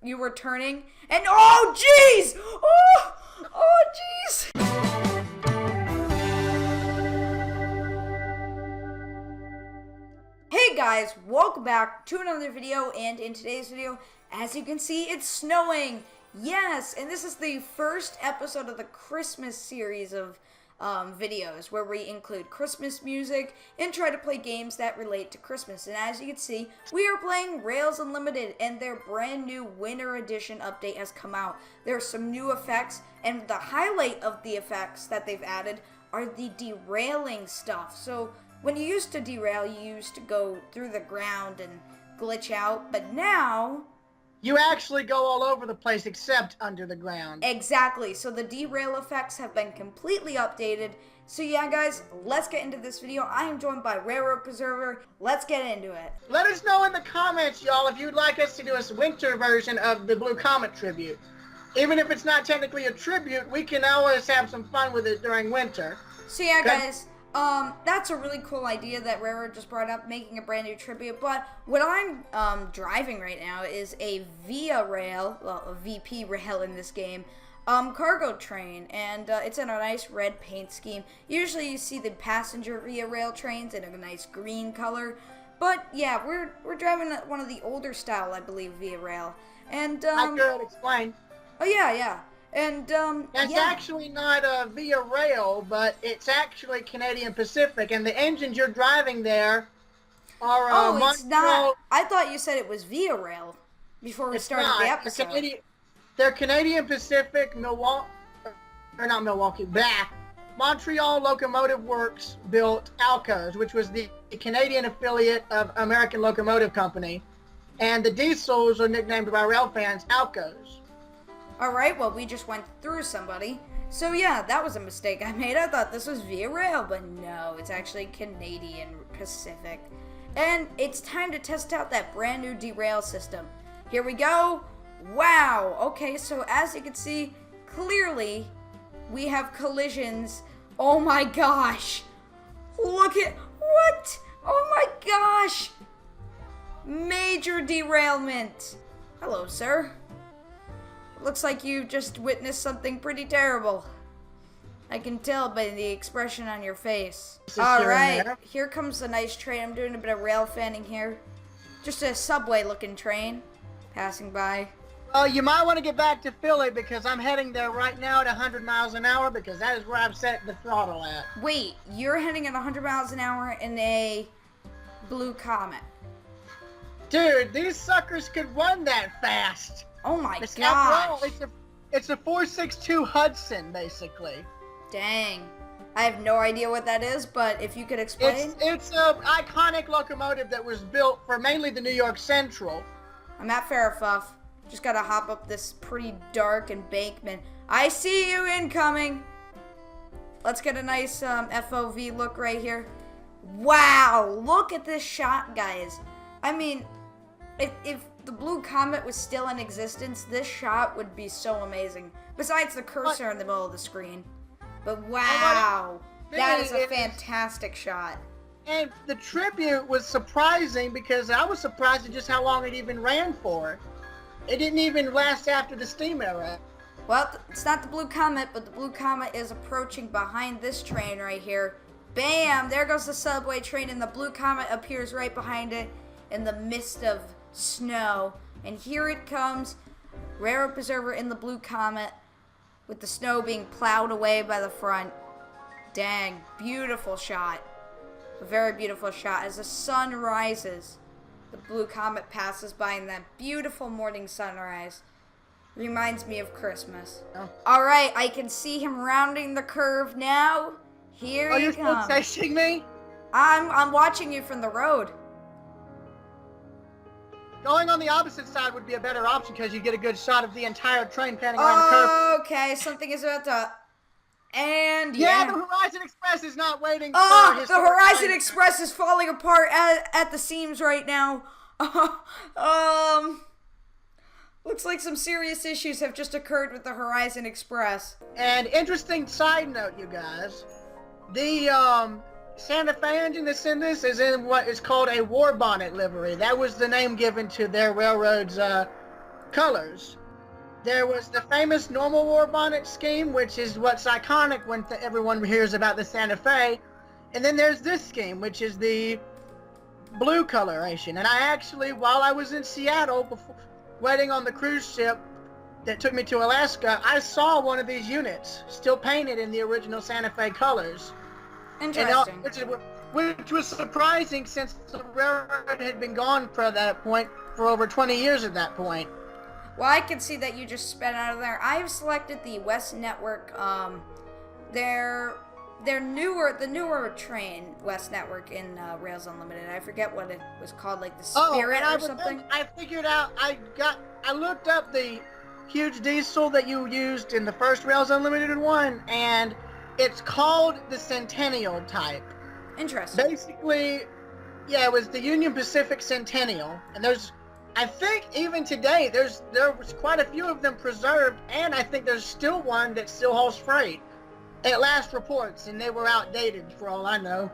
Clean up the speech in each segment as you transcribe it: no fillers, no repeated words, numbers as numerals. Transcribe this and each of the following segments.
were turning, and oh jeez! Oh jeez! Hey guys, welcome back to another video, and in today's video, as you can see, it's snowing! Yes, and this is the first episode of the Christmas series of videos where we include Christmas music and try to play games that relate to Christmas. And as you can see, we are playing Rails Unlimited, and their brand new Winter Edition update has come out. There are some new effects, and the highlight of the effects that they've added are the derailing stuff. So when you used to derail, you used to go through the ground and glitch out, but now you actually go all over the place except under the ground. Exactly. So the derail effects have been completely updated. So yeah, guys, let's get into this video. I am joined by Railroadpreserver. Let's get into it. Let us know in the comments, y'all, if you'd like us to do a winter version of the Blue Comet tribute. Even if it's not technically a tribute, we can always have some fun with it during winter. So yeah, guys, that's a really cool idea that Railroad just brought up, making a brand new tribute. But what I'm driving right now is a Via Rail, well, a VP Rail in this game, cargo train, and it's in a nice red paint scheme. Usually you see the passenger Via Rail trains in a nice green color, but yeah, we're driving one of the older style, I believe, Via Rail. And I could explain. Oh yeah. And, It's actually not a Via Rail, but it's actually Canadian Pacific, and the engines you're driving there are, it's not. I thought you said it was Via Rail before we started the episode. They're Canadian Pacific, Montreal Locomotive Works built Alcos, which was the Canadian affiliate of American Locomotive Company, and the diesels are nicknamed by rail fans Alcos. Alright, well, we just went through somebody. So yeah, that was a mistake I made. I thought this was Via Rail, but no, it's actually Canadian Pacific. And it's time to test out that brand new derail system. Here we go. Wow. Okay, so as you can see, clearly we have collisions. Oh my gosh. Look at, what? Oh my gosh. Major derailment. Hello, sir. Looks like you just witnessed something pretty terrible. I can tell by the expression on your face. Alright, here comes a nice train. I'm doing a bit of rail fanning here. Just a subway looking train passing by. Oh, you might want to get back to Philly because I'm heading there right now at 100 miles an hour because that is where I've set the throttle at. Wait, you're heading at 100 miles an hour in a Blue Comet? Dude, these suckers could run that fast. Oh my gosh. It's a 462 Hudson, basically. Dang. I have no idea what that is, but if you could explain. It's an iconic locomotive that was built for mainly the New York Central. I'm at Fairfuff. Just gotta hop up this pretty dark embankment. I see you incoming. Let's get a nice FOV look right here. Wow, look at this shot, guys. I mean, if the Blue Comet was still in existence, this shot would be so amazing. Besides the cursor in the middle of the screen. But wow, that is a fantastic shot. And the tribute was surprising because I was surprised at just how long it even ran for. It didn't even last after the steam era. Well, it's not the Blue Comet, but the Blue Comet is approaching behind this train right here. Bam! There goes the subway train, and the Blue Comet appears right behind it in the midst of snow. And here it comes, Railroadpreserver in the Blue Comet, with the snow being plowed away by the front. Dang, beautiful shot. A very beautiful shot. As the sun rises, the Blue Comet passes by in that beautiful morning sunrise. Reminds me of Christmas. Oh. Alright, I can see him rounding the curve now. Here he comes. Are you still chasing me? I'm watching you from the road. Going on the opposite side would be a better option because you get a good shot of the entire train panning around the curve. Okay, something is about to... And yeah, the Horizon Express is not waiting for his... the Horizon Express is falling apart at the seams right now. Looks like some serious issues have just occurred with the Horizon Express. And interesting side note, you guys. The Santa Fe engine that's in this is in what is called a war bonnet livery. That was the name given to their railroad's colors. There was the famous normal war bonnet scheme, which is what's iconic when everyone hears about the Santa Fe. And then there's this scheme, which is the blue coloration. And I actually, while I was in Seattle, waiting on the cruise ship that took me to Alaska, I saw one of these units still painted in the original Santa Fe colors. Interesting. Which was surprising since the railroad had been gone for that point for over 20 years at that point. Well, I can see that you just sped out of there. I have selected the West Network, the newer train, West Network in Rails Unlimited. I forget what it was called, like the Spirit or something. I figured out, I looked up the huge diesel that you used in the first Rails Unlimited one, and it's called the Centennial type. Interesting. Basically, yeah, it was the Union Pacific Centennial, and I think even today there was quite a few of them preserved, and I think there's still one that still hauls freight at last reports, and they were outdated for all I know,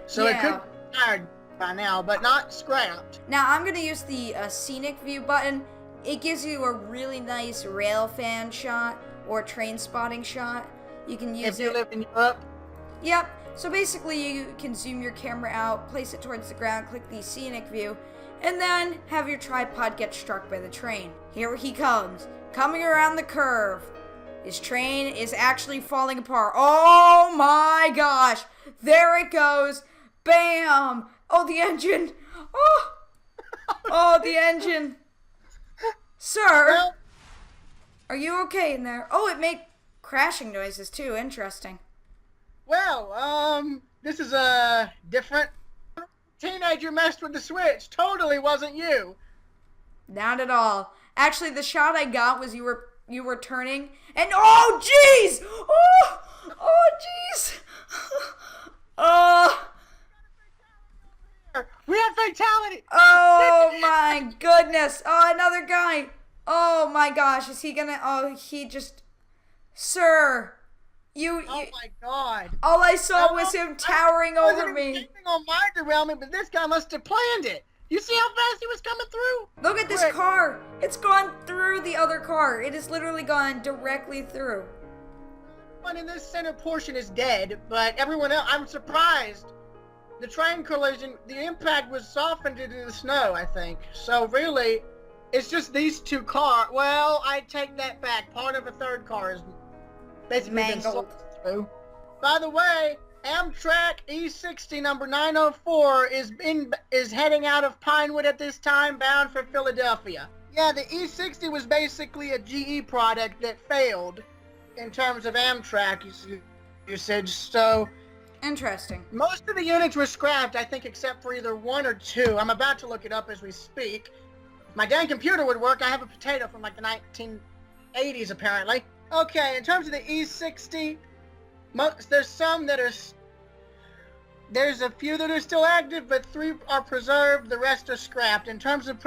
so It could be tired by now, but not scrapped. Now I'm going to use the scenic view button. It gives you a really nice rail fan shot or train spotting shot. You can use if you live in Europe. Yep. So basically you can zoom your camera out, place it towards the ground, click the scenic view, and then have your tripod get struck by the train. Here he comes, coming around the curve. His train is actually falling apart. Oh my gosh! There it goes! Bam! Oh, the engine! Oh, the engine! Sir! Well, are you okay in there? Oh, it made crashing noises too. Interesting. Well, this is a different teenager messed with the switch. Totally wasn't you. Not at all. Actually, the shot I got was you were turning, and oh jeez! Oh jeez! We have fatality! Oh my goodness! Oh, another guy! Oh my gosh, is he gonna, Sir! Oh my god. All I saw was him towering over me. He was on my derailment, but this guy must have planned it. You see how fast he was coming through? Look at this car. It's gone through the other car. It has literally gone directly through. One in this center portion is dead, but everyone else, I'm surprised. The train collision, the impact was softened into the snow, I think. So really, it's just these two cars. Well, I take that back. Part of a third car is basically mangled. Through. By the way, Amtrak E60 number 904 is heading out of Pinewood at this time, bound for Philadelphia. Yeah, the E60 was basically a GE product that failed in terms of Amtrak usage. So interesting. Most of the units were scrapped, I think, except for either one or two. I'm about to look it up as we speak. If my dang computer would work. I have a potato from like the 1980s, apparently. Okay, in terms of the E60, there's some that are... There's a few that are still active, but 3 are preserved. The rest are scrapped. In terms of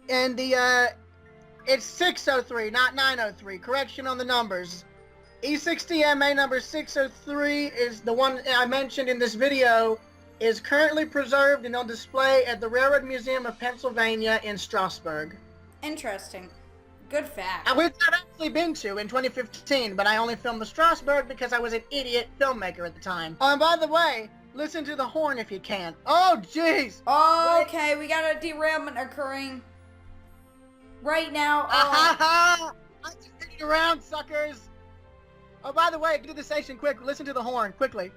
and it's 603, not 903. Correction on the numbers. E60 MA number 603 is the one I mentioned in this video, is currently preserved and on display at the Railroad Museum of Pennsylvania in Strasbourg. Interesting. Good fact. Which I've actually been to in 2015, but I only filmed the Strasbourg because I was an idiot filmmaker at the time. Oh, and by the way, listen to the horn if you can. Oh, jeez! Okay, we got a derailment occurring right now. I'm just hanging around, suckers! Oh, by the way, get to the station quick. Listen to the horn, quickly.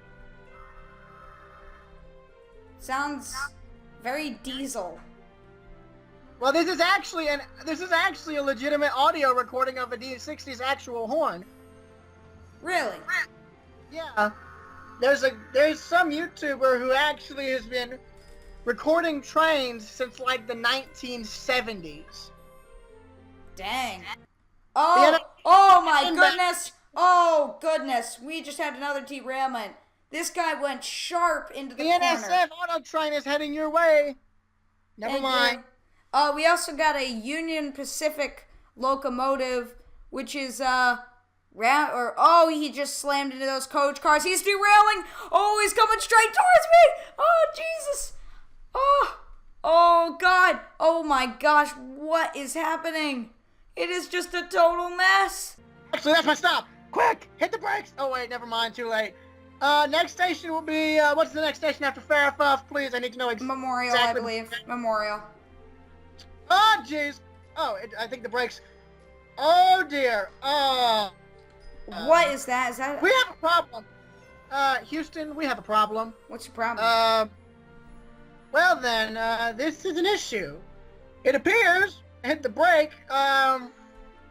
Sounds very diesel. Well, this is actually a legitimate audio recording of a D60's actual horn. Really? Yeah. There's some YouTuber who actually has been recording trains since like the 1970s. Dang. Oh my goodness. Oh goodness. We just had another derailment. This guy went sharp into the corner. The NSF auto train is heading your way. Never mind. We also got a Union Pacific locomotive, which is, he just slammed into those coach cars. He's derailing. Oh, he's coming straight towards me. Oh, Jesus. Oh, God. Oh, my gosh. What is happening? It is just a total mess. Actually, that's my stop. Quick, hit the brakes. Oh, wait, never mind. Too late. Next station will be, what's the next station after Fairfuff? Please, I need to know Memorial, exactly. I believe. Memorial. Oh, jeez. Oh, I think the brakes. Oh, dear. What is that? Is that... We have a problem. Houston, we have a problem. What's your problem? Well then, this is an issue. It appears, hit the brake,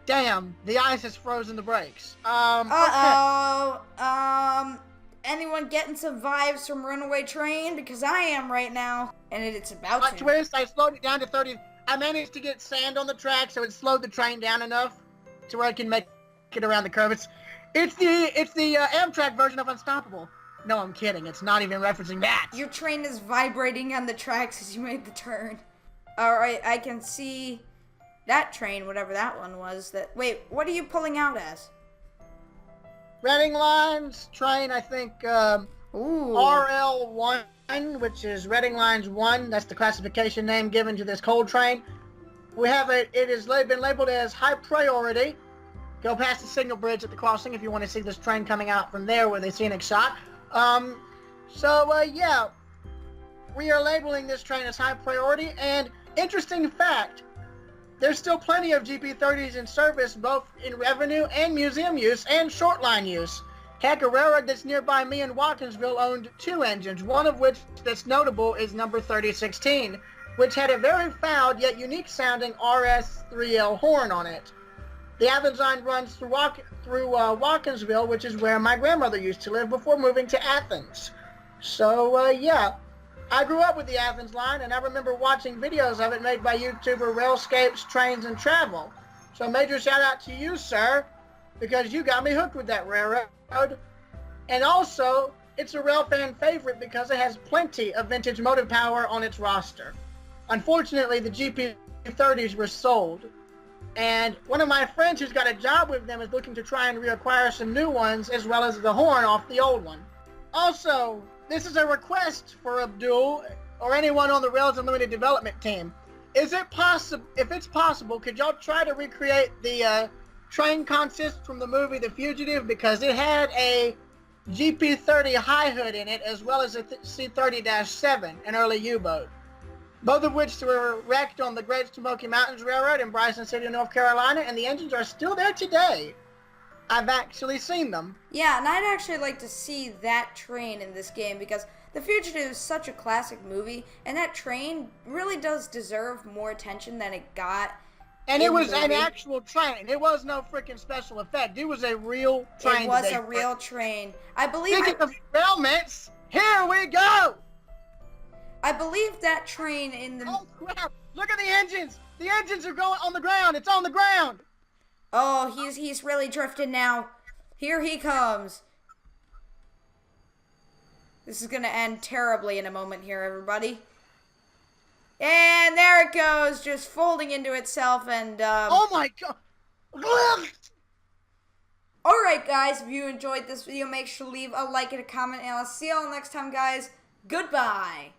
damn, the ice has frozen the brakes. Uh-oh. Anyone getting some vibes from Runaway Train? Because I am right now. And it's about Plot to. twist, I slowed it down to 30. I managed to get sand on the track, so it slowed the train down enough to where I can make it around the curve. It's the Amtrak version of Unstoppable. No, I'm kidding. It's not even referencing that. Your train is vibrating on the tracks as you made the turn. Alright, I can see that train, whatever that one was. Wait, what are you pulling out as? Reading Lines train, I think, Ooh. RL1, which is Reading Lines 1. That's the classification name given to this coal train. We have it has been labeled as high priority. Go past the signal bridge at the crossing if you want to see this train coming out from there with a scenic shot. Yeah, we are labeling this train as high priority, and interesting fact, there's still plenty of GP30s in service, both in revenue and museum use and short line use. Heck, a railroad that's nearby me in Watkinsville owned 2 engines, one of which that's notable is number 3016, which had a very foul yet unique sounding RS3L horn on it. The Athens line runs through Watkinsville, which is where my grandmother used to live before moving to Athens. So, yeah. I grew up with the Athens line, and I remember watching videos of it made by YouTuber Railscapes, Trains, and Travel. So major shout out to you, sir, because you got me hooked with that railroad. And also, it's a rail fan favorite because it has plenty of vintage motive power on its roster. Unfortunately, the GP30s were sold. And one of my friends who's got a job with them is looking to try and reacquire some new ones, as well as the horn off the old one. Also, this is a request for Abdul or anyone on the Rails Unlimited development team. Is it possible, if it's possible, could y'all try to recreate the train consist from the movie The Fugitive? Because it had a GP30 high hood in it, as well as a C30-7, an early U-boat. Both of which were wrecked on the Great Smoky Mountains Railroad in Bryson City, North Carolina, and the engines are still there today. I've actually seen them. Yeah, and I'd actually like to see that train in this game because The Fugitive is such a classic movie, and that train really does deserve more attention than it got. And it was an actual train. It was no freaking special effect. It was a real train. It was a real train. I believe. Speaking of derailments, here we go! I believe that train in the... Oh, crap! Look at the engines! The engines are going on the ground! It's on the ground! Oh, he's really drifting now. Here he comes. This is gonna end terribly in a moment here, everybody. And there it goes, just folding into itself and, Oh my god! Alright guys, if you enjoyed this video, make sure to leave a like and a comment, and I'll see y'all next time, guys. Goodbye!